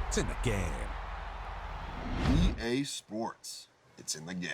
It's in the game. EA Sports. It's in the game.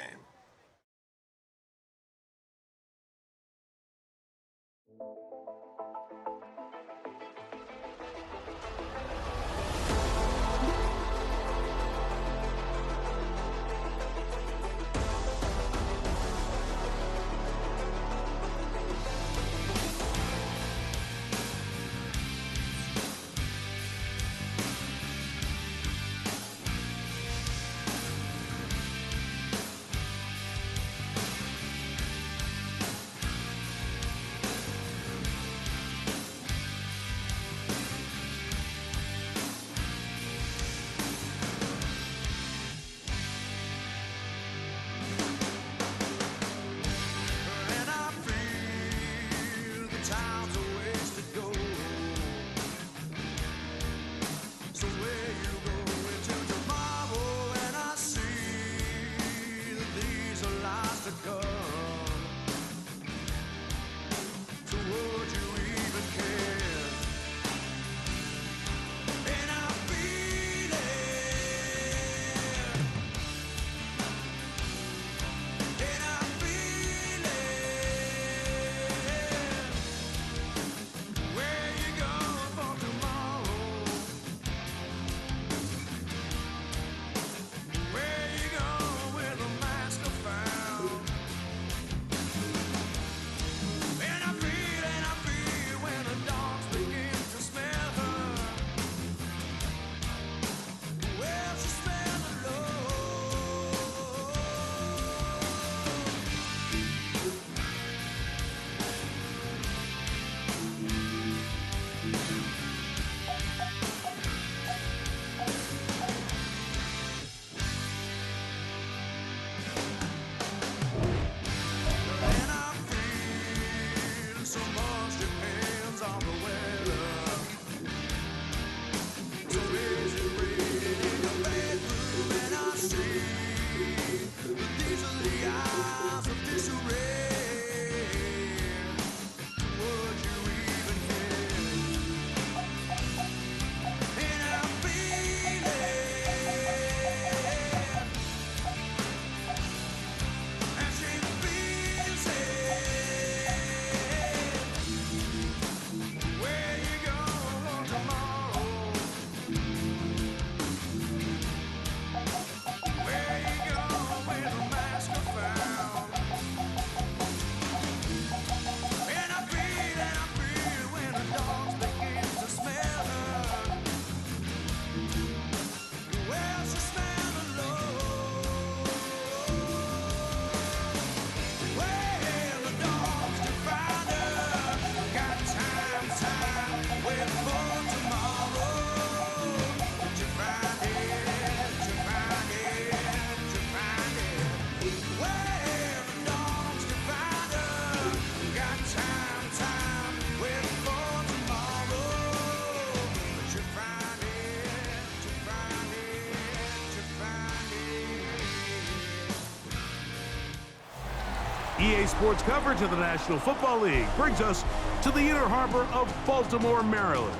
EA Sports coverage of the National Football League brings us to the Inner Harbor of Baltimore, Maryland,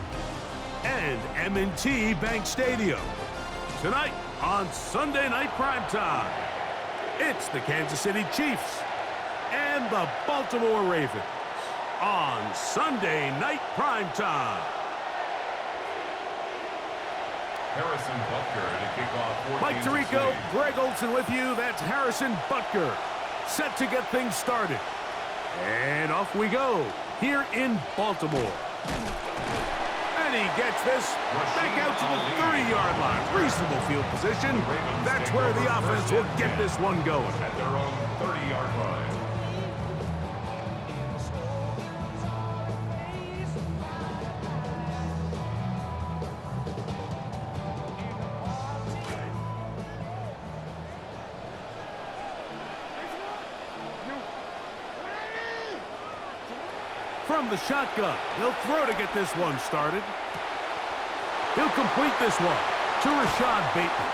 and M&T Bank Stadium. Tonight on Sunday Night Primetime, it's the Kansas City Chiefs and the Baltimore Ravens on Sunday Night Primetime. Harrison Butker to kick off. Mike Tirico, Greg Olson with you. That's Harrison Butker, set to get things started. And off we go here in Baltimore. And he gets this back out to the 30-yard line. Reasonable field position. That's where the offense will get this one going. At their own 30-yard line. From the shotgun, he'll throw to get this one started. He'll complete this one to Rashad Bateman.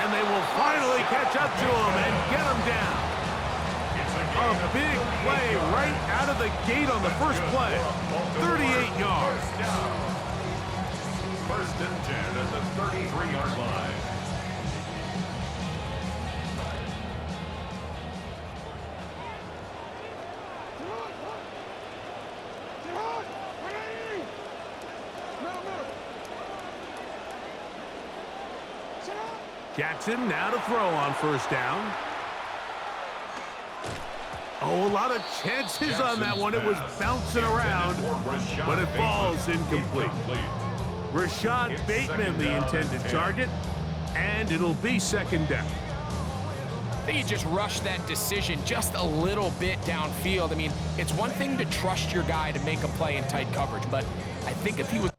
And they will finally catch up to him and get him down. A big play right out of the gate on the first play. 38 yards. First and 10 at the 33-yard line. Jackson now to throw on first down. Oh, a lot of chances on that one. It was bouncing around, but it falls incomplete. Rashad Bateman, the intended target, and it'll be second down. I think he just rushed that decision just a little bit downfield. I mean, it's one thing to trust your guy to make a play in tight coverage, but I think if he was...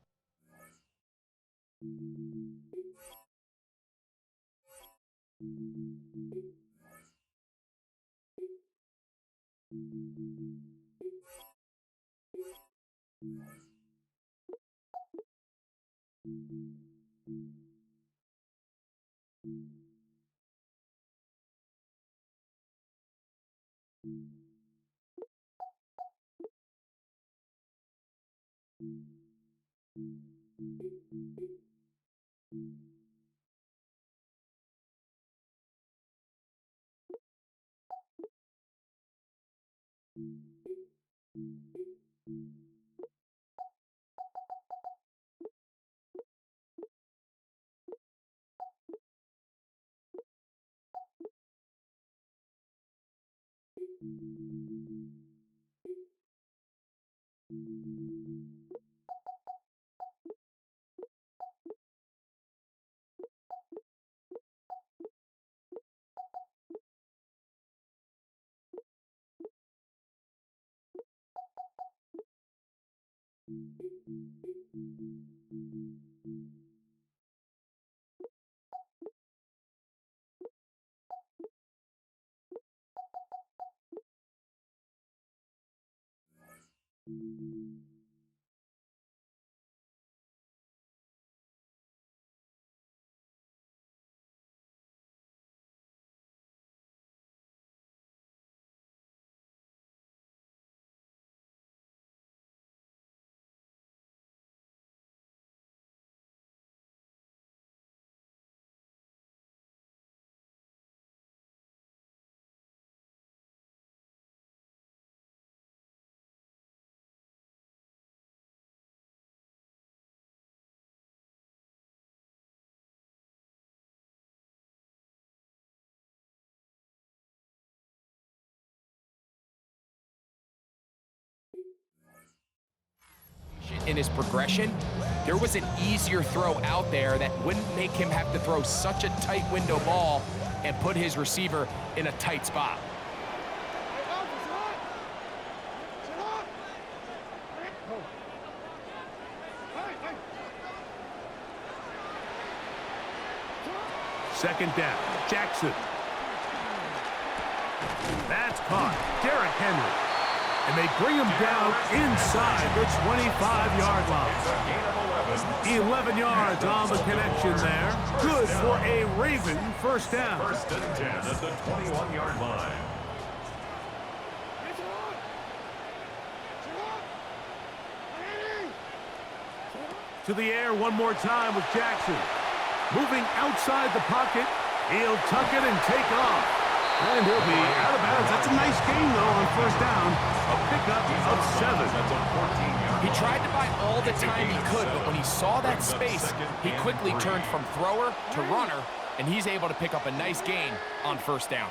in his progression, there was an easier throw out there that wouldn't make him have to throw such a tight window ball and put his receiver in a tight spot. Second down, Jackson. That's caught. Derrick Henry. And they bring him down inside the 25-yard line. 11 yards on the connection there. Good for a Raven first down. First and 10 at the 21-yard line. To the air one more time with Jackson. Moving outside the pocket. He'll tuck it and take off. And he'll be out of bounds. That's a nice gain, though, on first down. A pickup of 7. That's a 14-yard. He tried to buy all the time he could, but when he saw that space, he quickly turned from thrower to runner, and he's able to pick up a nice gain on first down.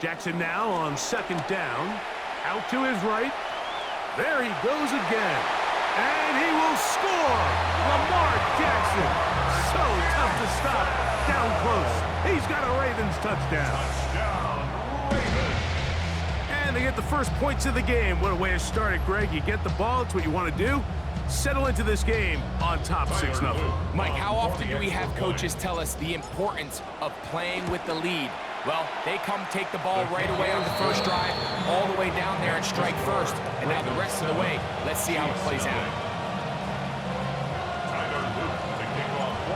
Jackson now on second down. Out to his right. There he goes again. And he will score! Lamar Jackson. So tough to stop. Down close. He's got a Ravens touchdown. Touchdown, Ravens. And they get the first points of the game. What a way to start it, Greg. You get the ball. It's what you want to do. Settle into this game on top 6-0. Mike, how often do we have coaches tell us the importance of playing with the lead? Well, they come take the ball right away on the first drive, all the way down there and strike first. And now the rest of the way, let's see how it plays out. Tyler Luke to kick off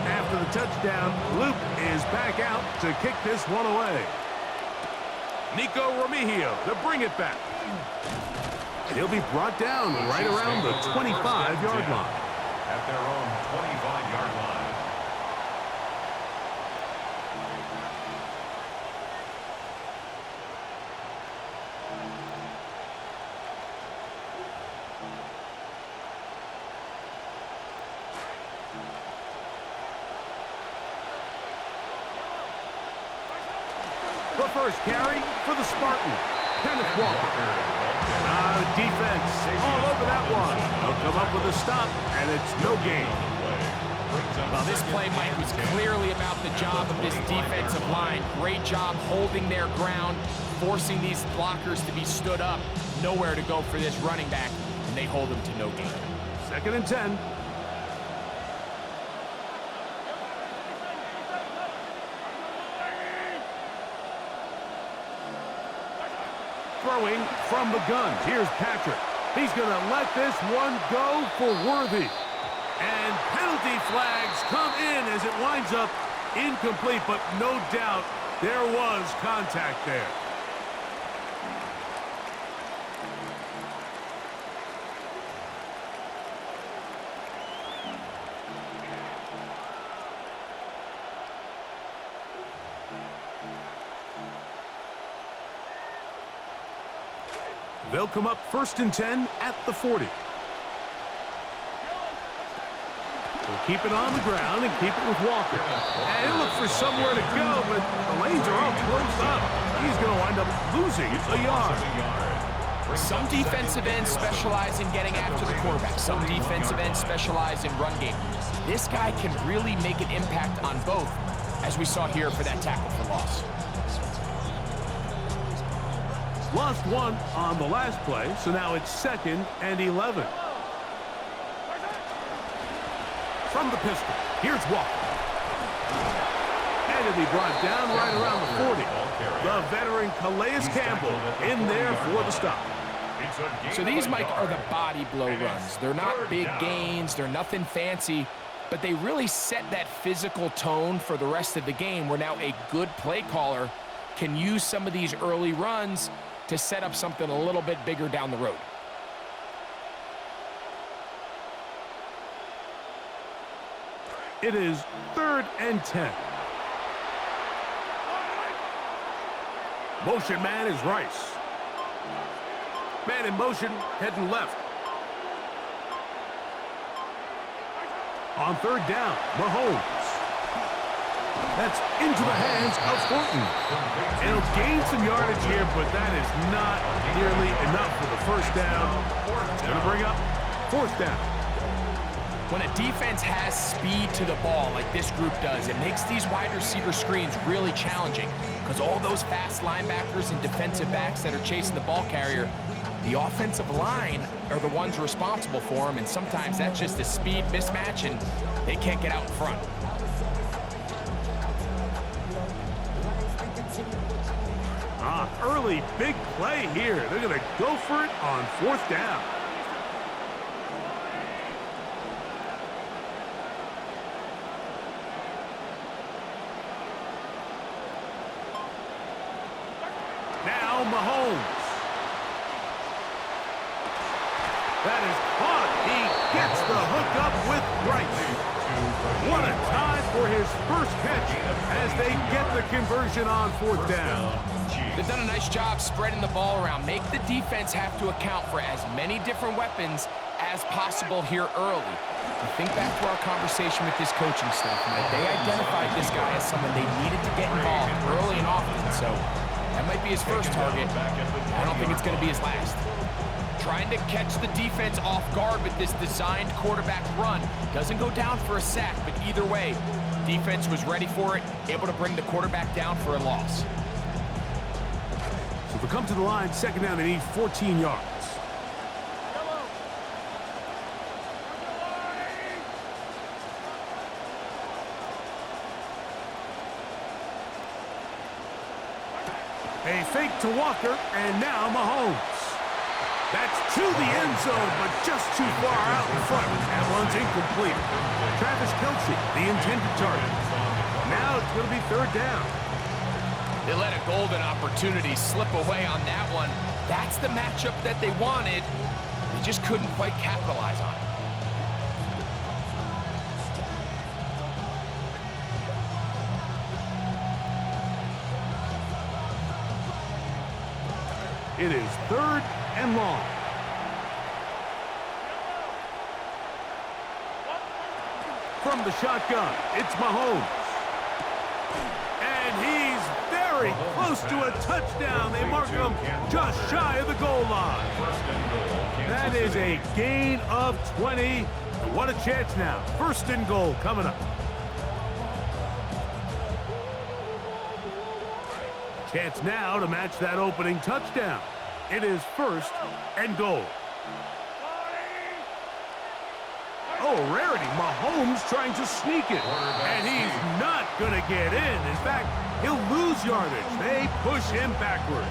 After the touchdown, Luke is back out to kick this one away. Nico Remigio to bring it back. And he'll be brought down right around the 25-yard line. At their own 25-yard line. The first carry for the Spartan, Kenneth Walker. Defense all over that one. They'll come up with a stop, and it's no gain. Well, this play, Mike, was clearly about the job of this defensive line. Great job holding their ground, forcing these blockers to be stood up. Nowhere to go for this running back, and they hold him to no gain. 2nd and 10. Throwing from the gun. Here's Patrick. He's going to let this one go for Worthy. And penalty flags come in as it winds up incomplete, but no doubt there was contact there. They'll come up 1st and 10 at the 40. We'll keep it on the ground and keep it with Walker. And he'll look for somewhere to go, but the lanes are all closed up. He's going to wind up losing a yard. Some defensive ends specialize in getting after the quarterback. Some defensive ends specialize in run game. This guy can really make an impact on both, as we saw here for that tackle for loss. Lost one on the last play, so now it's 2nd and 11. From the pistol, here's Walker. And he'll be brought down right around the 40. The veteran Calais Campbell in there for the stop. So these, Mike, are the body blow runs. They're not big gains. They're nothing fancy, but they really set that physical tone for the rest of the game, where now a good play caller can use some of these early runs to set up something a little bit bigger down the road. It is 3rd and 10. Motion man is Rice. Man in motion, heading left. On 3rd down, Mahomes. That's into the hands of Thornton. And he'll gain some yardage here, but that is not nearly enough for the 1st down. It's going to bring up 4th down. When a defense has speed to the ball like this group does, it makes these wide receiver screens really challenging, because all those fast linebackers and defensive backs that are chasing the ball carrier, the offensive line are the ones responsible for them, and sometimes that's just a speed mismatch, and they can't get out in front. Early big play here. They're going to go for it on 4th down. Now Mahomes. That is caught. He gets the hook up with Rice. What a time for his first catch as they get the conversion on 4th down. They've done a nice job spreading the ball around. Make the defense have to account for as many different weapons as possible here early. And think back to our conversation with this coaching staff, Mike. They identified this guy as someone they needed to get involved early and often, so that might be his first target. I don't think it's going to be his last. Trying to catch the defense off guard with this designed quarterback run. Doesn't go down for a sack, but either way, defense was ready for it, able to bring the quarterback down for a loss. So if we come to the line, 2nd down, they need 14 yards. A fake to Walker, and now Mahomes. That's to the end zone, but just too far out in front. That one's incomplete. Travis Kelce, the intended target. Now it's going to be third down. They let a golden opportunity slip away on that one. That's the matchup that they wanted. They just couldn't quite capitalize on it. It is third and long. From the shotgun, it's Mahomes. And he's very close to a touchdown. They mark him just shy of the goal line. That is a gain of 20. What a chance now. First and goal coming up. Chance now to match that opening touchdown. It is first and goal. Oh, rarity. Mahomes trying to sneak it. And he's not going to get in. In fact, he'll lose yardage. They push him backwards.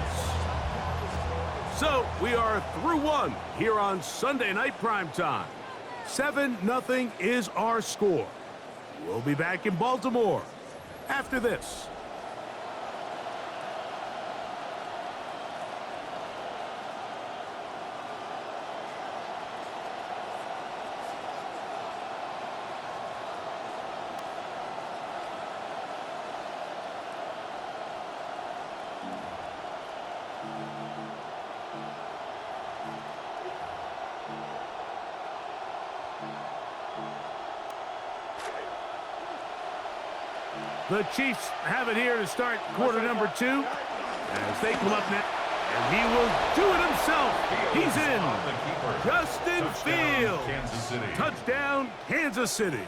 So, we are through one here on Sunday Night Primetime. 7-0 is our score. We'll be back in Baltimore after this. The Chiefs have it here to start quarter number 2 as they come up now. And he will do it himself. He's in. Justin Fields. Touchdown, Kansas City.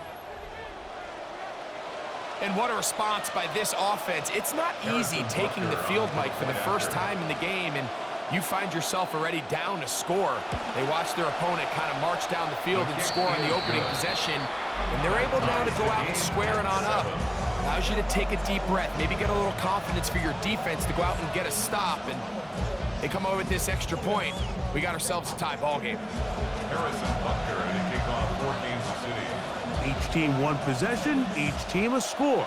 And what a response by this offense. It's not easy taking the field, Mike, for the first time in the game, and you find yourself already down to score. They watch their opponent kind of march down the field and score on the opening possession, and they're able now to go out and square it on up. Allows you to take a deep breath, maybe get a little confidence for your defense to go out and get a stop, and they come over with this extra point. We got ourselves a tie ball game. Harrison Butker to kick off for Kansas City. Each team one possession, each team a score.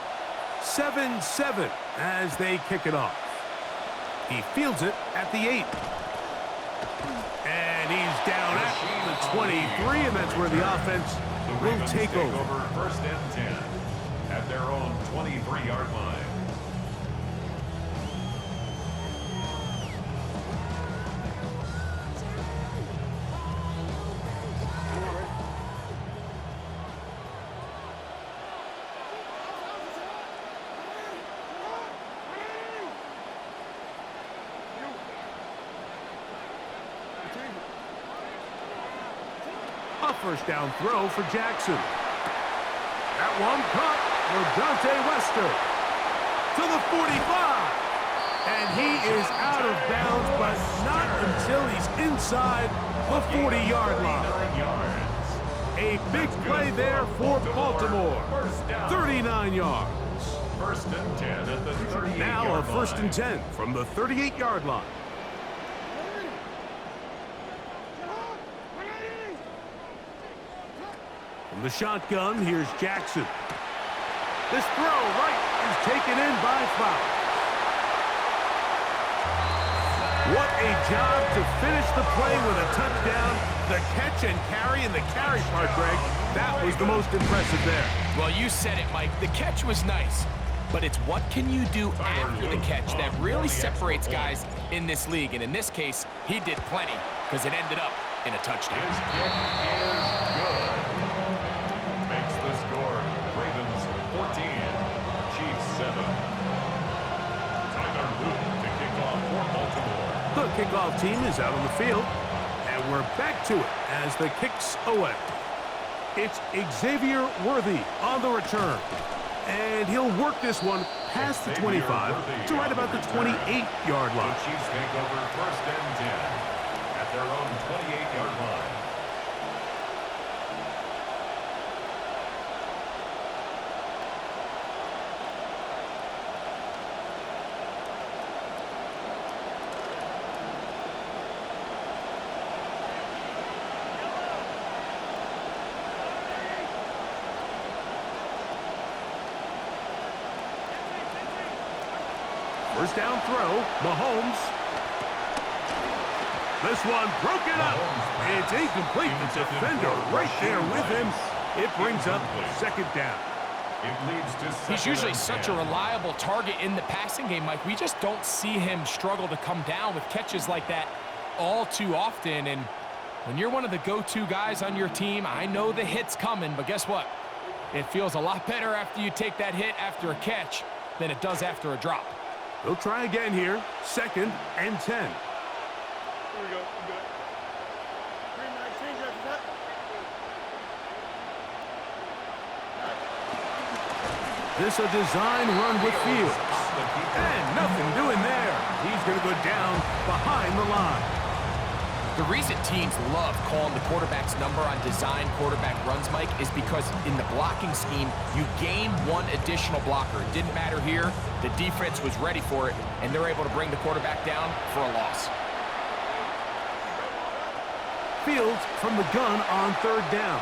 7-7 as they kick it off. He fields it at the 8. And he's down at the 23, and that's where the offense will take over. First and 10 at their own 23-yard line. A first down throw for Jackson. That one caught for Dante Wester to the 45. And he is out of bounds, but not until he's inside the 40-yard line. A big play there for Baltimore. 39 yards. First and 10 at the 38-yard line. Now a first and 10 from the 38-yard line. From the shotgun, here's Jackson. This throw right is taken in by Flowers. What a job to finish the play with a touchdown. The catch and carry, and the carry part, Greg, that was the most impressive there. Well, you said it, Mike. The catch was nice, but it's what can you do after the catch that really separates guys in this league. And in this case, he did plenty because it ended up in a touchdown. His kick is good. Makes the score Ravens 14, Chiefs 7. Tyler Luke to kick off for Baltimore. The kickoff team is out on the field, and we're back to it as the kick's away. It's Xavier Worthy on the return, and he'll work this one past the 25 to right about the 28-yard line. The Chiefs take over first and 10 at their own 28-yard line. First down throw, Mahomes. This one broken up. It's incomplete. The defender right there with him. It brings up second down. It leads to second. He's usually such a reliable target in the passing game, Mike. We just don't see him struggle to come down with catches like that all too often. And when you're one of the go-to guys on your team, I know the hit's coming, but guess what? It feels a lot better after you take that hit after a catch than it does after a drop. They'll try again here. 2nd and 10. Here we go. I'm good. 319, Jeff, is that? This a design run with Fields. And nothing doing there. He's going to go down behind the line. The reason teams love calling the quarterback's number on design quarterback runs, Mike, is because in the blocking scheme, you gain one additional blocker. It didn't matter here. The defense was ready for it, and they're able to bring the quarterback down for a loss. Fields from the gun on 3rd down.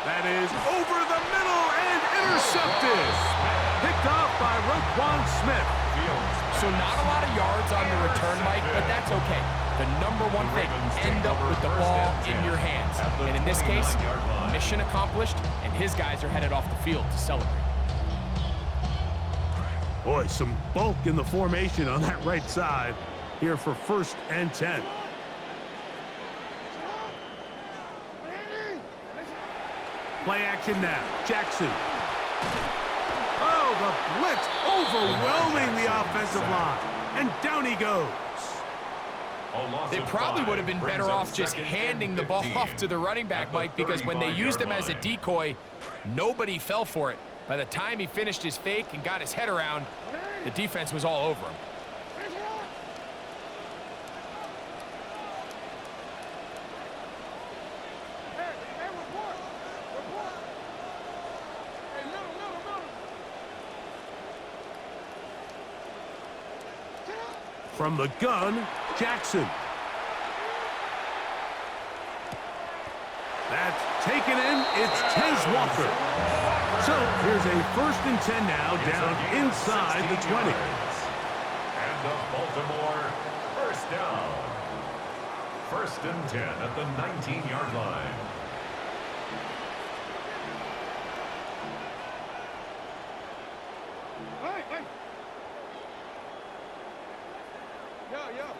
That is over the middle and intercepted. Picked off by Roquan Smith. So not a lot of yards on the return, Mike, but that's okay. The number one thing, end up with the ball in your hands. And in this case, mission accomplished, and his guys are headed off the field to celebrate. Boy, some bulk in the formation on that right side here for 1st and 10. Play action now. Jackson. Oh, the blitz overwhelming the offensive line. And down he goes. They probably would have been better off just handing the ball off to the running back, Mike, because when they used him as a decoy, nobody fell for it. By the time he finished his fake and got his head around, the defense was all over him. From the gun, Jackson. That's taken in. It's Tez Walker. So here's a 1st and 10 now down inside the 20. And the Baltimore first down. 1st and 10 at the 19-yard line. Hey. Yeah.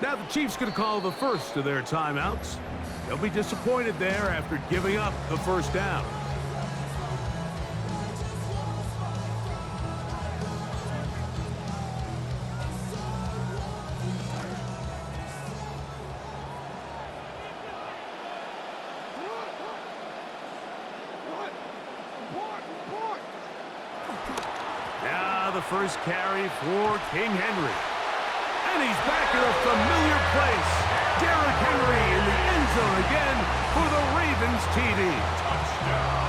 Now the Chiefs going to call the first of their timeouts. They'll be disappointed there after giving up the 1st down. Now the first carry for King Henry. And he's back in a familiar place. Derrick Henry in the end zone again for the Ravens TD. Touchdown,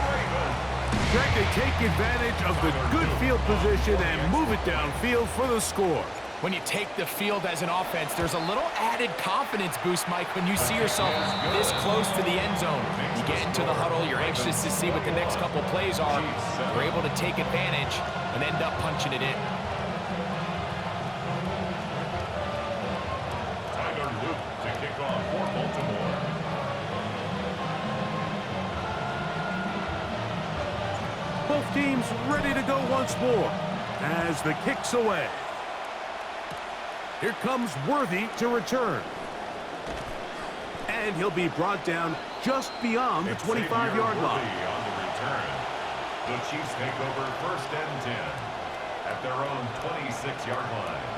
Ravens. Greg, they take advantage of the good field position and move it downfield for the score. When you take the field as an offense, there's a little added confidence boost, Mike, when you see yourself this close to the end zone. You get into the huddle, you're anxious to see what the next couple plays are. You're able to take advantage and end up punching it in. To kick off for Baltimore. Both teams ready to go once more as the kick's away. Here comes Worthy to return. And he'll be brought down just beyond the 25-yard line. On the return. The Chiefs take over 1st and 10 at their own 26-yard line.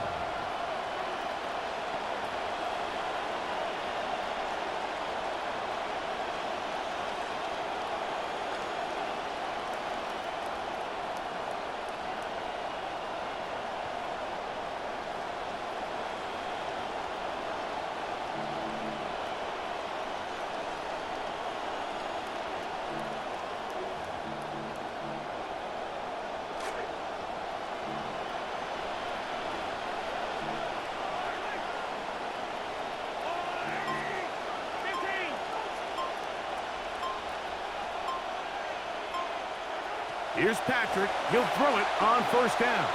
Here's Patrick. He'll throw it on first down.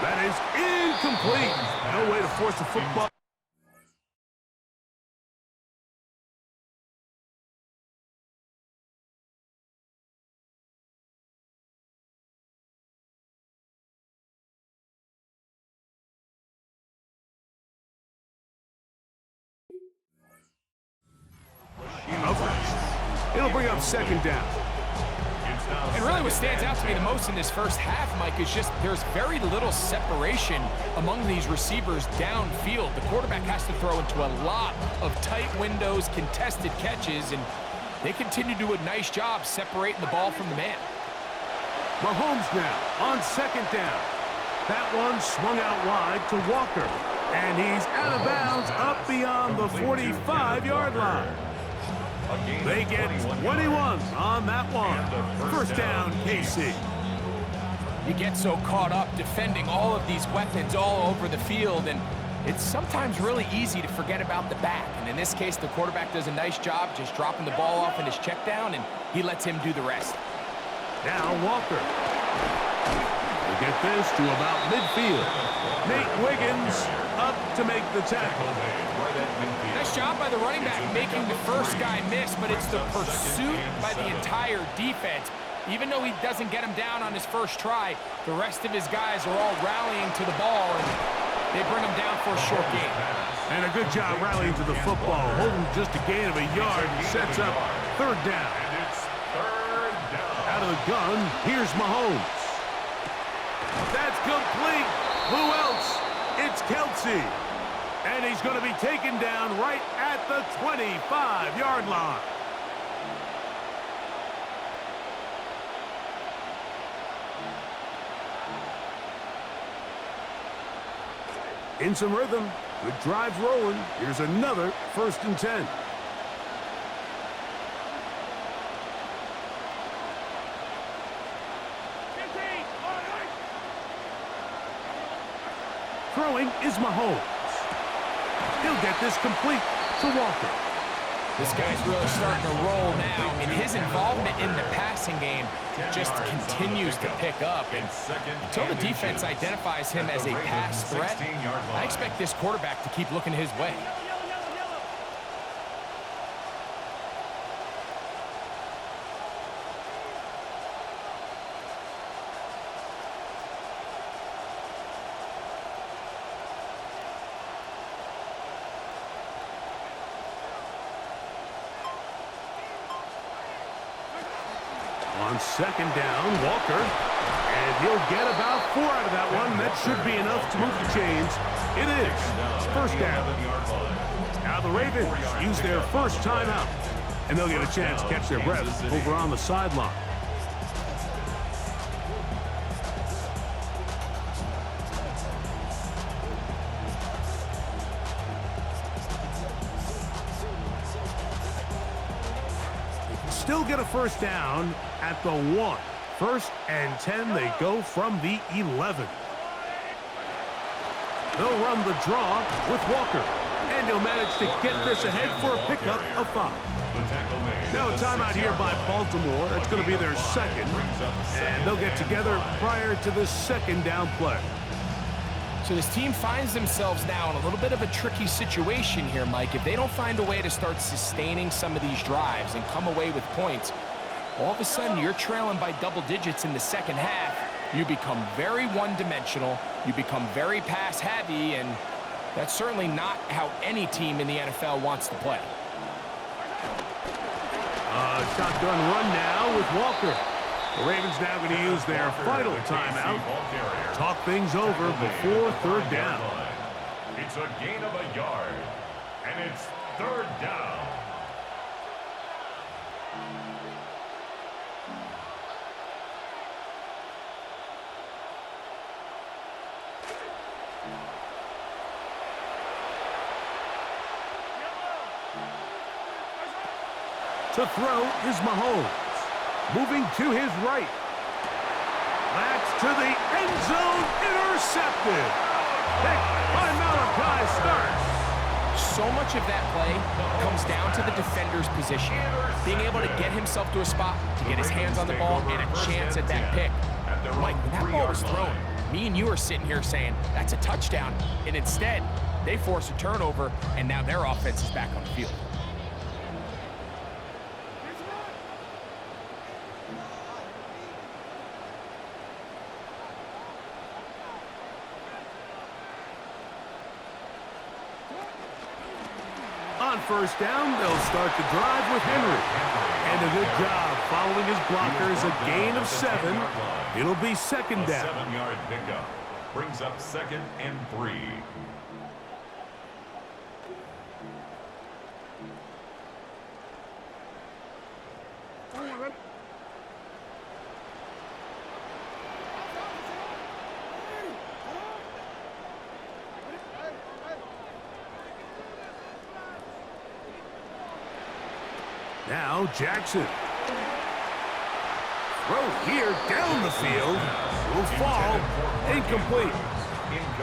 That is incomplete. No way to force the football. It'll bring up second down. And really what stands out to me the most in this first half, Mike, is just there's very little separation among these receivers downfield. The quarterback has to throw into a lot of tight windows, contested catches, and they continue to do a nice job separating the ball from the man. Mahomes now on second down. That one swung out wide to Walker. And he's out of bounds up beyond the 45-yard line. They get 21 on that one. First down, KC. You get so caught up defending all of these weapons all over the field, and it's sometimes really easy to forget about the back. And in this case, the quarterback does a nice job just dropping the ball off in his check down, and he lets him do the rest. Now Walker. We'll get this to about midfield. Nate Wiggins up to make the tackle. Nice job by the running back making the first guy miss, but it's the pursuit by the entire defense. Even though he doesn't get him down on his first try, the rest of his guys are all rallying to the ball, and they bring him down for a short gain. And a good job rallying to the football, holding just a gain of a yard, and sets up third down. Out of the gun, here's Mahomes. That's complete. Who else? It's Kelsey. And he's going to be taken down right at the 25-yard line. In some rhythm. Good drive rolling. Here's another 1st and 10. Throwing is Mahomes. He'll get this complete to Walker. This guy's really starting to roll now, and his involvement in the passing game just continues to pick up. And until the defense identifies him as a pass threat, I expect this quarterback to keep looking his way. On second down, Walker. And he'll get about 4 out of that one. That should be enough to move the chains. It is. First down. Now the Ravens use their first timeout. And they'll get a chance to catch their breath over on the sideline. Still get a first down at the 1. 1st and 10, they go from the 11. They'll run the draw with Walker. And he'll manage to get this ahead for a pickup of 5. Now a timeout here by Baltimore. That's going to be their second. And they'll get together prior to the second down play. So this team finds themselves now in a little bit of a tricky situation here, Mike. If they don't find a way to start sustaining some of these drives and come away with points, all of a sudden you're trailing by double digits in the second half. You become very one-dimensional. You become very pass-heavy, and that's certainly not how any team in the NFL wants to play. Shotgun run now with Walker. The Ravens now going to use their final timeout. Talk things over before third down. It's a gain of a yard, and it's third down. To throw is Mahomes. Moving to his right. That's to the end zone. Intercepted. Picked by Malachi Starks. so much of that play comes down to the defender's position. Being able to get himself to a spot, to get his hands on the ball, and a chance at that pick. Mike, when that ball was thrown, me and you are sitting here saying, that's a touchdown. And instead, they force a turnover, and now their offense is back on the field. On first down, they'll start the drive with Henry. And a good job following his blockers, a gain of 7. It'll be second down. 7-yard pickup brings up 2nd and 3. Now Jackson. Throw here down the field. Will fall. Incomplete.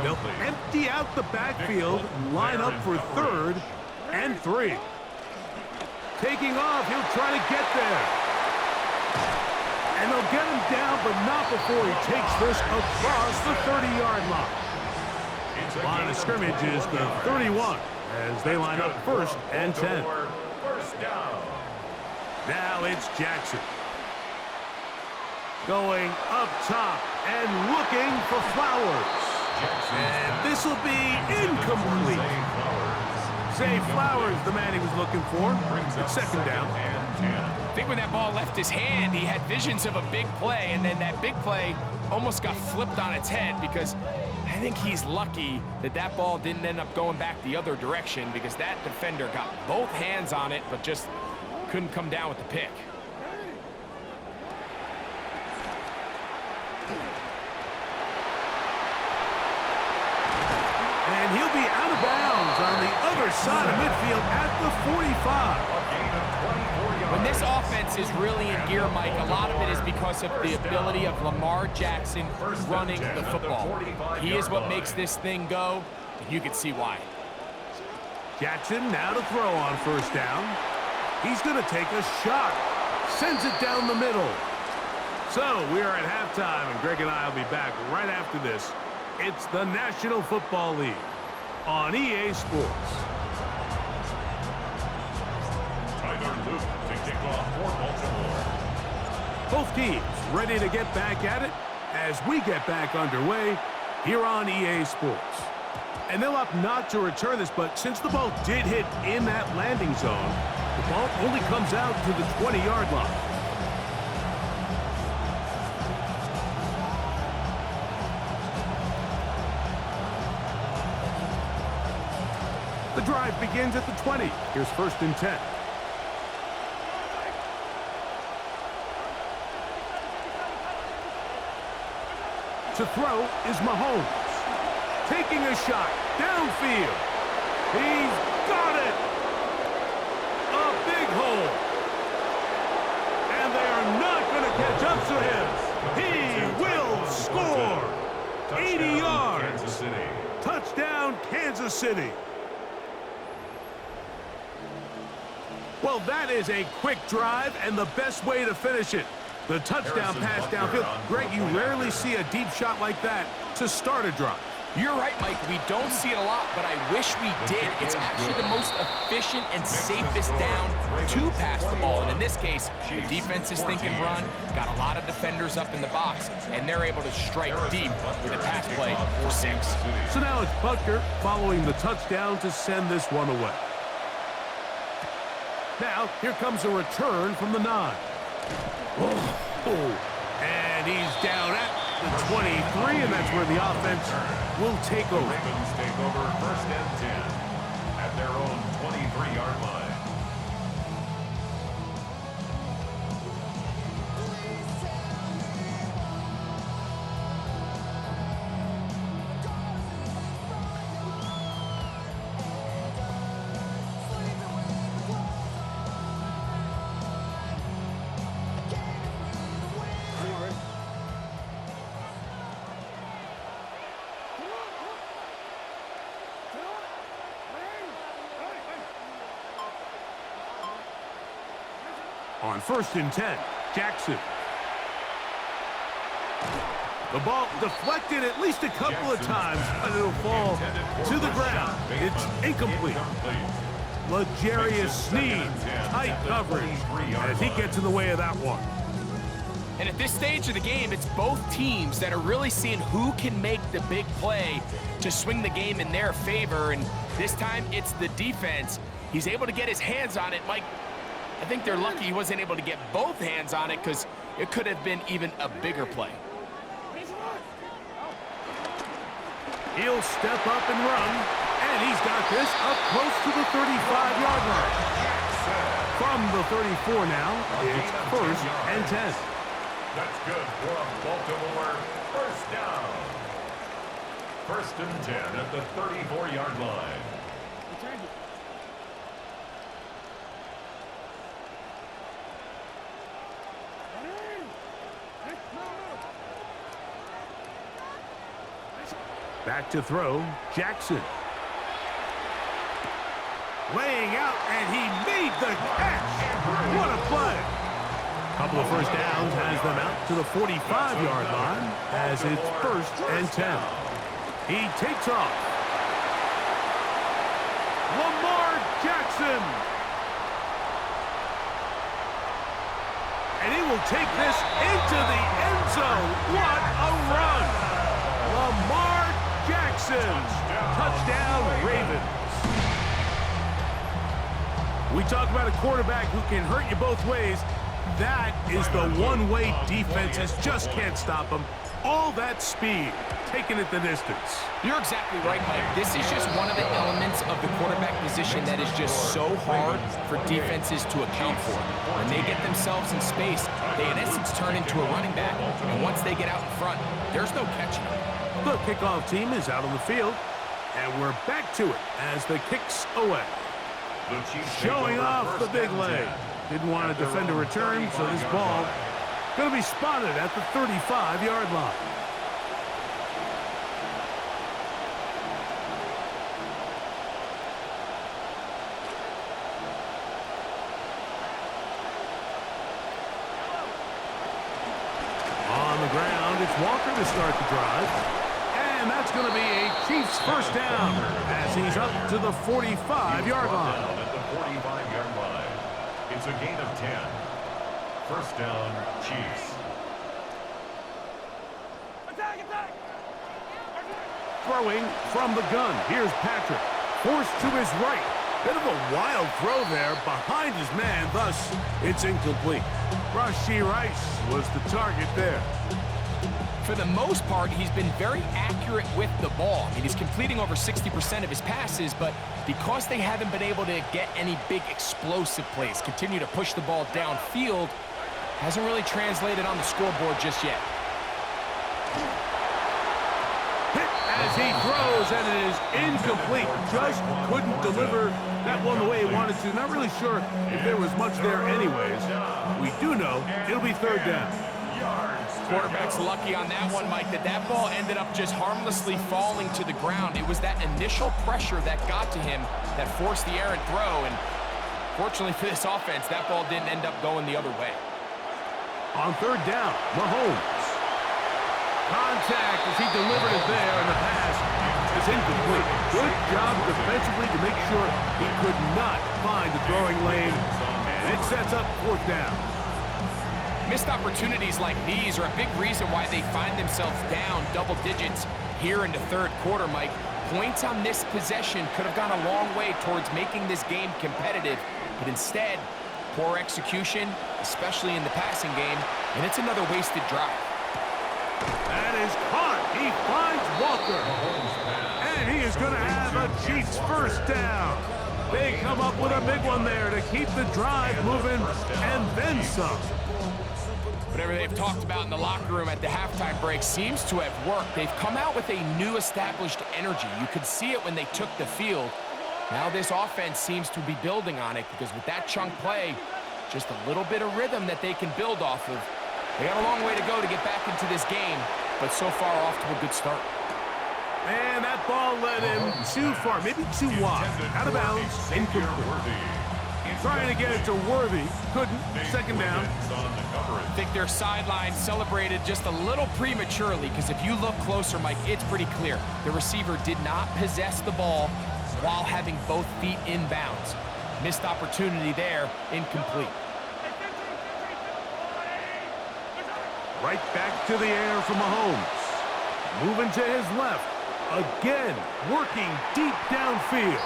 They'll empty out the backfield and line up for 3rd and 3. Taking off, he'll try to get there. And they'll get him down, but not before he takes this across the 30-yard line. Line of scrimmage is the 31 as they line up 1st and 10. First down. Now it's Jackson. Going up top and looking for Flowers. And this will be incomplete. Zay Flowers, the man he was looking for. It's second down. I think when that ball left his hand, he had visions of a big play, and then that big play almost got flipped on its head because I think he's lucky that that ball didn't end up going back the other direction because that defender got both hands on it but just couldn't come down with the pick. And he'll be out of bounds on the other side of midfield at the 45. When this offense is really in gear, Mike, a lot of it is because of the ability of Lamar Jackson running the football. He is what makes this thing go, and you can see why. Jackson now to throw on first down. He's going to take a shot. Sends it down the middle. So we are at halftime, and Greg and I will be back right after this. It's the National Football League on EA Sports. Tyler Luke to kick off for Baltimore. Both teams ready to get back at it as we get back underway here on EA Sports. And they'll opt not to return this, but since the ball did hit in that landing zone, the ball only comes out to the 20-yard line. The drive begins at the 20. Here's 1st and 10. To throw is Mahomes. Taking a shot downfield. He's got it. A big hole. And they are not going to catch up to him. He will score. 80 yards. Kansas City. Touchdown, Kansas City. Well, that is a quick drive and the best way to finish it. The touchdown pass downfield. Greg, you rarely see a deep shot like that to start a drive. You're right, Mike. We don't see it a lot, but I wish we did. It's actually the most efficient and safest down to pass the ball. And in this case, the defense is thinking run, got a lot of defenders up in the box, and they're able to strike deep with a pass play for 6. So now it's Butker following the touchdown to send this one away. Now, here comes a return from the 9. And he's down at the 23, and that's where the offense will take over. Ravens take over 1st and 10 at their own 23-yard line. On 1st and 10, Jackson. The ball deflected at least a couple of times, but it'll fall to the ground. It's incomplete. L'Jarius Sneed, tight coverage as he gets in the way of that one. And at this stage of the game, it's both teams that are really seeing who can make the big play to swing the game in their favor. And this time, it's the defense. He's able to get his hands on it. Mike, I think they're lucky he wasn't able to get both hands on it because it could have been even a bigger play. He'll step up and run, and he's got this up close to the 35-yard line. From the 34 now, it's 1st and 10. That's good for a Baltimore first down. 1st and 10 at the 34-yard line. Back to throw, Jackson. Laying out, and he made the catch. What a play. Couple of first downs has them out to the 45-yard line as it's 1st and 10. He takes off. Lamar Jackson. And he will take this into the end zone. What a run. Lamar Jackson. Touchdown, Ravens. We talk about a quarterback who can hurt you both ways. That is the one-way defenses just can't stop him. All that speed, taking it the distance. You're exactly right, Mike. This is just one of the elements of the quarterback position that is just so hard for defenses to account for. When they get themselves in space, they in essence turn into a running back. And once they get out in front, there's no catching them. The kickoff team is out on the field, and we're back to it as the kick's away. Showing off the big leg. Didn't want to defend a return, so this ball going to be spotted at the 35-yard line. On the ground, it's Walker to start the drive. And that's going to be a Chiefs first down as he's up to the 45-yard line. At the 45-yard line. It's a gain of 10. First down, Chiefs. Throwing from the gun. Here's Patrick. Forced to his right. Bit of a wild throw there behind his man. Thus, it's incomplete. Rashee Rice was the target there. For the most part, he's been very accurate with the ball. I mean, he's completing over 60% of his passes, but because they haven't been able to get any big explosive plays, continue to push the ball downfield, hasn't really translated on the scoreboard just yet. Hit as he throws, and it is incomplete. Just couldn't deliver that one the way he wanted to. Not really sure if there was much there anyways. We do know it'll be 3rd down. Quarterback's lucky on that one, Mike, that ball ended up just harmlessly falling to the ground. It was that initial pressure that got to him that forced the errant throw, and fortunately for this offense, that ball didn't end up going the other way. On 3rd down, Mahomes. Contact as he delivered it there, and the pass is incomplete. Good job defensively to make sure he could not find the throwing lane, and it sets up 4th down. Missed opportunities like these are a big reason why they find themselves down double digits here in the 3rd quarter, Mike. Points on this possession could have gone a long way towards making this game competitive, but instead, poor execution, especially in the passing game, and it's another wasted drive. That is caught. He finds Walker, and he is going to have a Chiefs first down. They come up with a big one there to keep the drive moving, and then some. Whatever they've talked about in the locker room at the halftime break seems to have worked. They've come out with a new established energy. You could see it when they took the field. Now this offense seems to be building on it because with that chunk play, just a little bit of rhythm that they can build off of. They got a long way to go to get back into this game, but so far off to a good start. And that ball led him too far, maybe too wide. Out of bounds, incomplete. Trying to get it to Worthy. Couldn't. Second down. I think their sideline celebrated just a little prematurely because if you look closer, Mike, it's pretty clear. The receiver did not possess the ball while having both feet in bounds. Missed opportunity there, incomplete. Right back to the air for Mahomes. Moving to his left. Again, working deep downfield.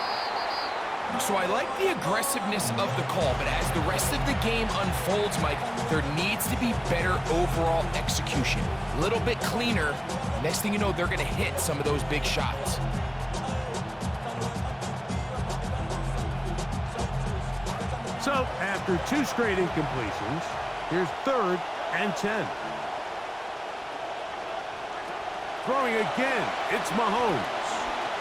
So I like the aggressiveness of the call, but as the rest of the game unfolds, Mike, there needs to be better overall execution. A little bit cleaner. Next thing you know, they're going to hit some of those big shots. So, after 2 straight incompletions, here's 3rd and 10. Throwing again, it's Mahomes.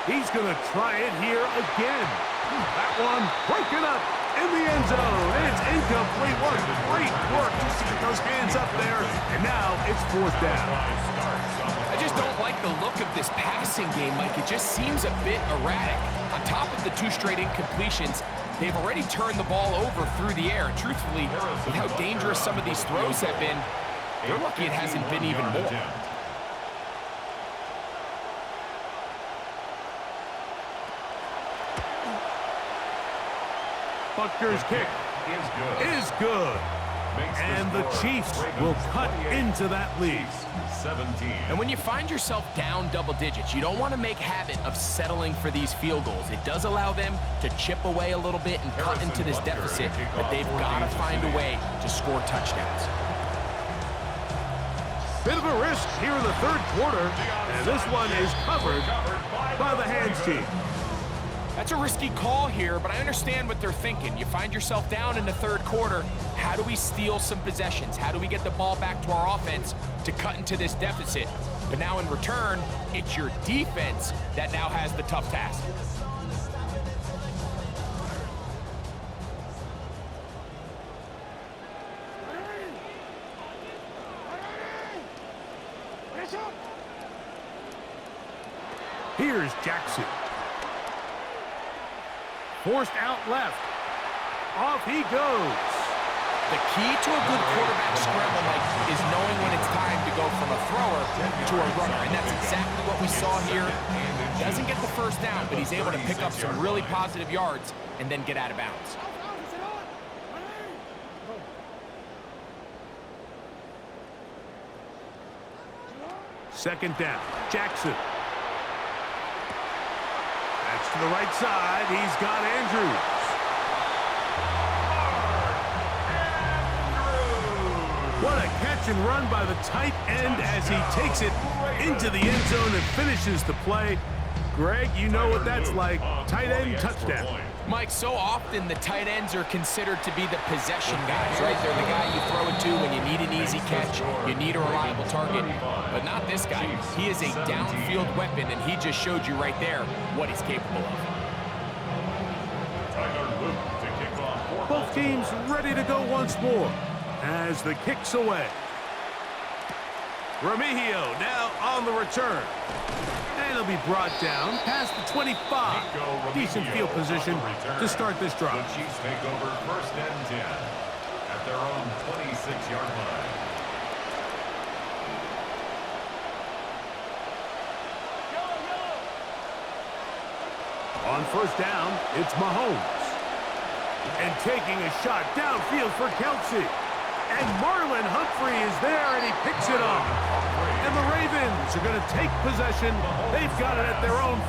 He's going to try it here again. That one broken up in the end zone, and it's incomplete. What great work to get those hands up there, and now it's 4th down. I just don't like the look of this passing game, Mike. It just seems a bit erratic. On top of the 2 straight incompletions, they've already turned the ball over through the air. Truthfully, with how dangerous some of these throws have been, they're lucky it hasn't been even more. Buckner's kick is good. And the Chiefs will cut into that lead. 17. And when you find yourself down double digits, you don't want to make habit of settling for these field goals. It does allow them to chip away a little bit and cut into this deficit, but they've got to find a way to score touchdowns. Bit of a risk here in the 3rd quarter, and this one is covered by the hands team. That's a risky call here, but I understand what they're thinking. You find yourself down in the 3rd quarter. How do we steal some possessions? How do we get the ball back to our offense to cut into this deficit? But now in return, it's your defense that now has the tough task. Here's Jackson. Forced out left. Off he goes. The key to a good quarterback scramble, Mike, is knowing when it's time to go from a thrower to a runner. And that's exactly what we saw here. Doesn't get the first down, but he's able to pick up some really positive yards and then get out of bounds. Second down. Jackson. That's to the right side. He's got Andrews. What a catch and run by the tight end as he takes it into the end zone and finishes the play. Greg, you know what that's like. Tight end touchdown. Mike, so often the tight ends are considered to be the possession guys, right? They're the guy you throw it to when you need an easy catch, you need a reliable target, but not this guy. He is a downfield weapon, and he just showed you right there what he's capable of. Both teams ready to go once more as the kick's away. Remigio now on the return. And he'll be brought down past the 25. Decent field position to start this drive. The Chiefs take over 1st and 10 at their own 26-yard line. On 1st down, it's Mahomes. And taking a shot downfield for Kelsey. And Marlon Humphrey is there, and he picks it up. And the Ravens are going to take possession. They've got it at their own